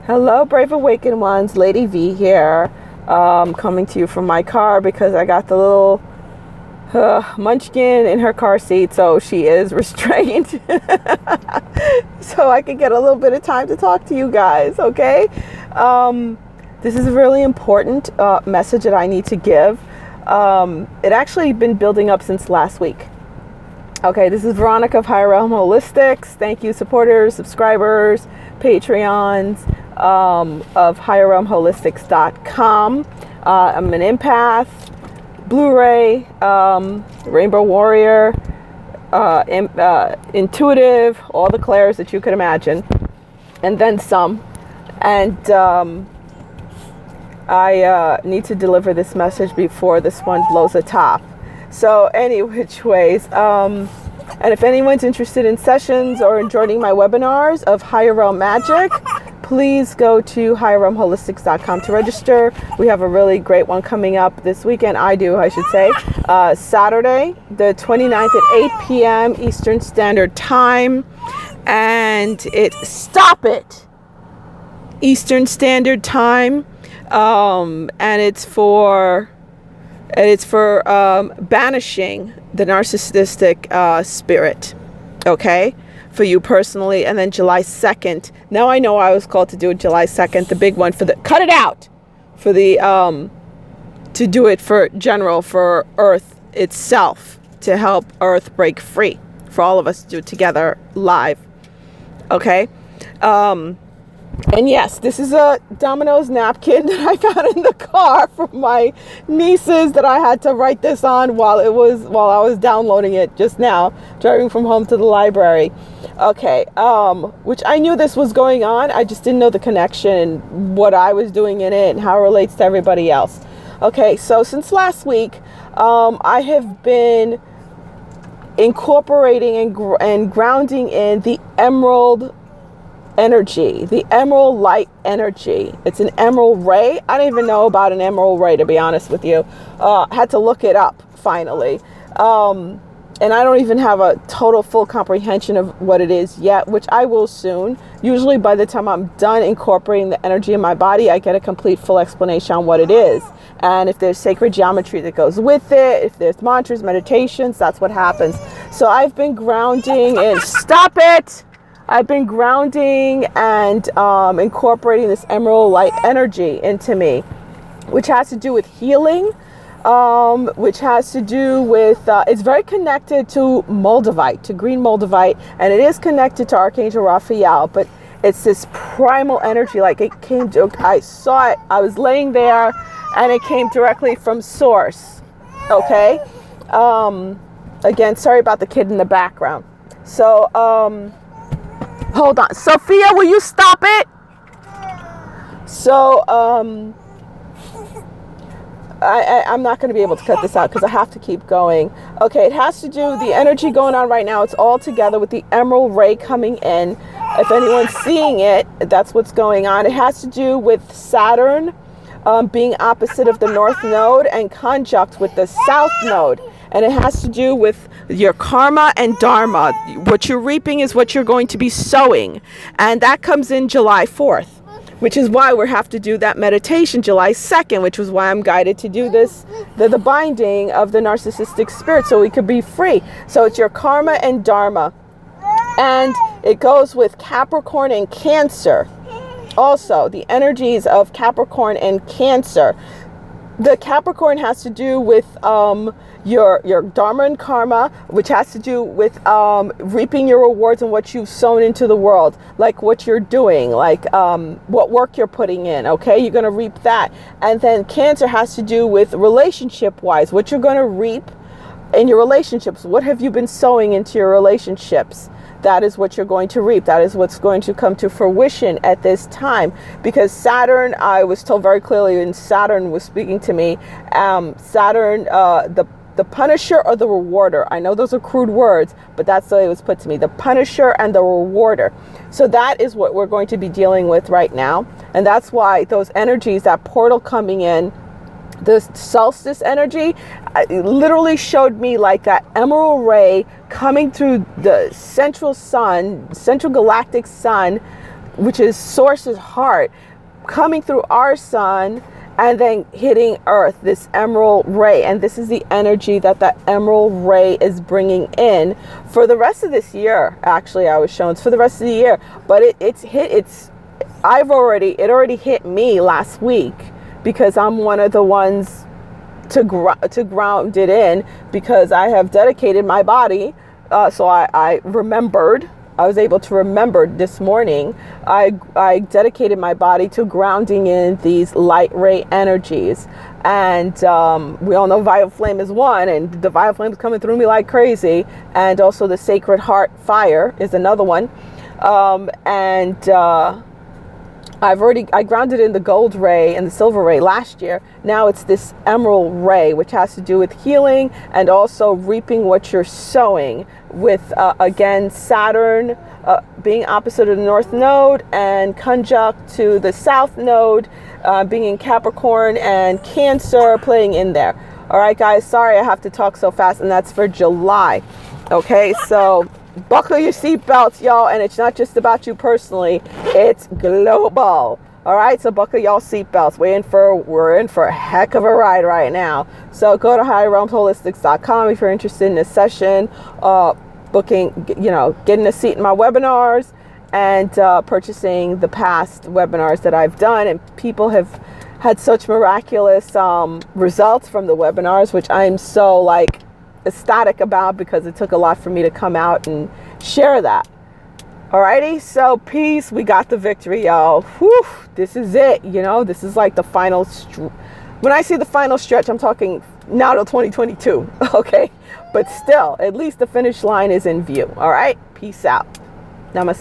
Hello, Brave Awakened Ones. Lady V here, coming to you from my car because I got the little munchkin in her car seat, so she is restrained. So I can get a little bit of time to talk to you guys, okay? This is a really important message that I need to give. It actually been building up since last week. Okay, this is Veronica of Higher Realm Holistics. Thank you, supporters, subscribers, Patreons of higherrealmholistics.com. I'm an empath, Blu-ray, Rainbow Warrior, intuitive, all the clairs that you could imagine, and then some. And I need to deliver this message before this one blows the top. So any which ways, and if anyone's interested in sessions or in joining my webinars of Higher Realm Magic, please go to higherrealmholistics.com to register. We have a really great one coming up this weekend. I should say. Saturday, the 29th at 8 p.m. Eastern Standard Time. And Eastern Standard Time. And it's for banishing the narcissistic spirit, okay, for you personally. And then July 2nd, now I know I was called to do it July 2nd, the big one for the, cut it out, for the, to do it for general, for Earth itself, to help Earth break free, for all of us to do it together live, okay? And yes, this is a Domino's napkin that I found in the car from my nieces that I had to write this on while I was downloading it just now, driving from home to the library. Okay, which I knew this was going on. I just didn't know the connection and what I was doing in it and how it relates to everybody else. Okay, so since last week, I have been incorporating and grounding in the emerald energy, the emerald light energy. It's an emerald ray. I don't even know about an emerald ray, to be honest with you. Had to look it up finally. And I don't even have a total full comprehension of what it is yet, which I will soon. Usually by the time I'm done incorporating the energy in my body, I get a complete full explanation on what it is. And if there's sacred geometry that goes with it, if there's mantras, meditations, that's what happens. So I've been grounding and I've been grounding and incorporating this emerald light energy into me, which has to do with healing, which has to do with, it's very connected to Moldavite, to green Moldavite, and it is connected to Archangel Raphael, but it's this primal energy, like it came to, I saw it, I was laying there, and it came directly from source, okay? Again, sorry about the kid in the background. So, hold on. Sophia, will you stop it? So, I'm not going to be able to cut this out because I have to keep going. Okay, it has to do, the energy going on right now, it's all together with the emerald ray coming in. If anyone's seeing it, that's what's going on. It has to do with Saturn being opposite of the North Node and conjunct with the South Node. And it has to do with your karma and dharma. What you're reaping is what you're going to be sowing. And that comes in July 4th, which is why we have to do that meditation July 2nd, which was why I'm guided to do this, the binding of the narcissistic spirit, so we could be free. So it's your karma and dharma. And it goes with Capricorn and Cancer. Also, the energies of Capricorn and Cancer. The Capricorn has to do with your dharma and karma, which has to do with reaping your rewards and what you've sown into the world, like what you're doing, like what work you're putting in, okay? You're going to reap that. And then Cancer has to do with relationship-wise, what you're going to reap in your relationships. What have you been sowing into your relationships? That is what you're going to reap. That is what's going to come to fruition at this time. Because Saturn, I was told very clearly, and Saturn was speaking to me, Saturn, the punisher or the rewarder. I know those are crude words, but that's the way it was put to me. The punisher and the rewarder. So that is what we're going to be dealing with right now. And that's why those energies, that portal coming in, the solstice energy, it literally showed me like that emerald ray coming through the central galactic sun, which is Source's heart, coming through our sun and then hitting Earth, this emerald ray. And this is the energy that that emerald ray is bringing in for the rest of this year. Actually, I was shown it's for the rest of the year, but it already hit me last week, because I'm one of the ones to ground it in, because I have dedicated my body. So I remembered. I was able to remember this morning. I dedicated my body to grounding in these light ray energies. And we all know Violet Flame is one, and the Violet Flame is coming through me like crazy. And also the Sacred Heart Fire is another one. I grounded in the gold ray and the silver ray last year. Now it's this emerald ray, which has to do with healing and also reaping what you're sowing, with again Saturn being opposite of the North Node and conjunct to the South Node, being in Capricorn, and Cancer playing in there. All right, guys, sorry I have to talk so fast, and that's for July. Okay, so buckle your seatbelts, y'all, and it's not just about you personally, it's global. All right, so buckle y'all seatbelts. We're in for a heck of a ride right now. So go to higherrealmsholistics.com if you're interested in a session, booking, getting a seat in my webinars, and purchasing the past webinars that I've done. And people have had such miraculous results from the webinars, which I'm so ecstatic about, because it took a lot for me to come out and share that. Alrighty, so peace. We got the victory, y'all. Whew, this is it. This is like the final when I say the final stretch, I'm talking now till 2022. Okay, but still, at least the finish line is in view. All right, peace out. Namaste.